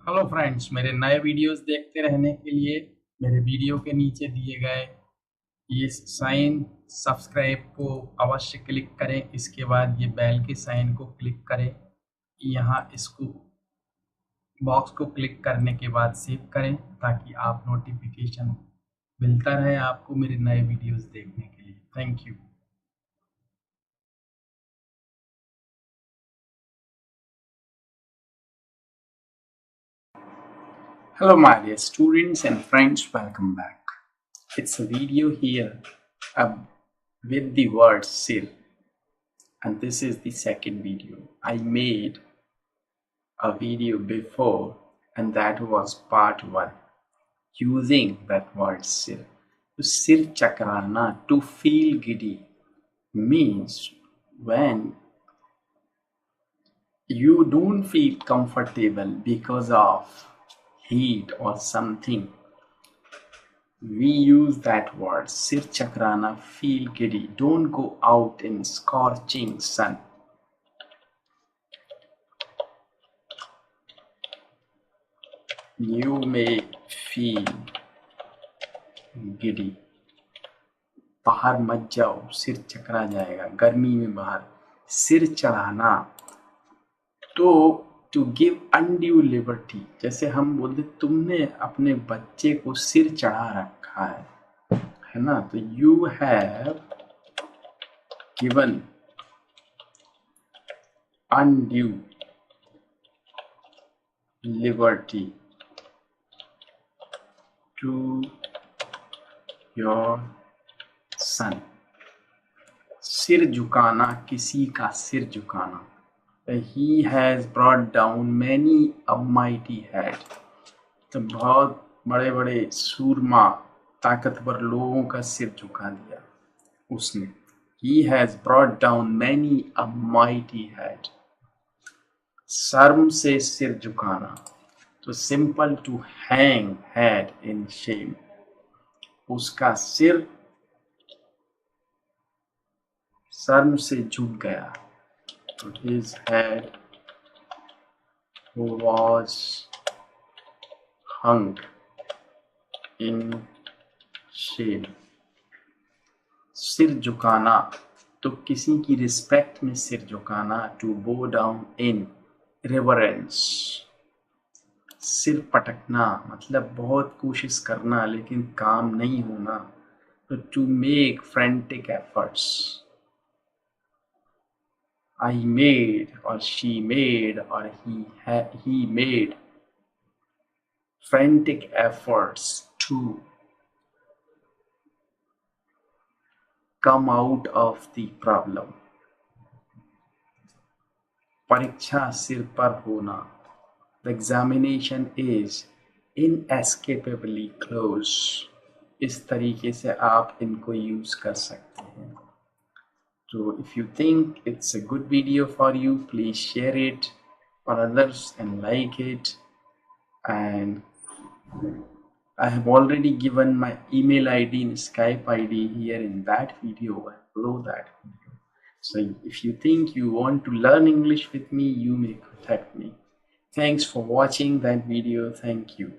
Hello friends, मेरे नए videos देखते रहने के लिए मेरे वीडियो के नीचे दिए गए ये साइन सब्सक्राइब को अवश्य क्लिक करें। इसके बाद ये बेल के साइन को क्लिक करें। यहाँ इसको बॉक्स को क्लिक करने के बाद सेव करें ताकि आप नोटिफिकेशन मिलता रहे आपको मेरे नए वीडियोस देखने के लिए। Thank you. Hello my dear students and friends, welcome back. It's a video here with the word sir, and this is the second video. I made a video before and that was part 1 using that word sir. To sir chakrana, to feel giddy, means when you don't feel comfortable because of heat or something. We use that word sir chakrana, feel giddy. Don't go out in scorching sun. You may feel giddy. बाहर मत जाओ, सिर चकरा जाएगा। गर्मी में बाहर सिर चढ़ाना, तो टू गिव अनड्यू लिबर्टी, जैसे हम बोलते तुमने अपने बच्चे को सिर चढ़ा रखा है ना। तो you have given undue liberty to your son. सिर झुकाना, किसी का सिर झुकाना। He has brought down many a mighty head. तो बहुत बड़े बड़े सूरमा ताकतवर लोगों का सिर झुका दिया उसने। He has brought down many a mighty head. शर्म से सिर झुकाना, तो simple to hang head in shame. उसका सिर शर्म से झुक गया। तो his head was hung in shame. सिर झुकाना, तो किसी की रिस्पेक्ट में सिर झुकाना। To bow down in reverence. सिर पटकना मतलब बहुत कोशिश करना लेकिन काम नहीं होना। तो to make frantic efforts. I made or she made or he made frantic efforts to come out of the problem. परीक्षा सिर पर होना, the examination is inescapably close. इस तरीके से आप इनको यूज कर सकते हैं। So if you think it's a good video for you, please share it for others and like it. And I have already given my email ID and Skype ID here in that video and below that video. So if you think you want to learn English with me, you may contact me. Thanks for watching that video. Thank you.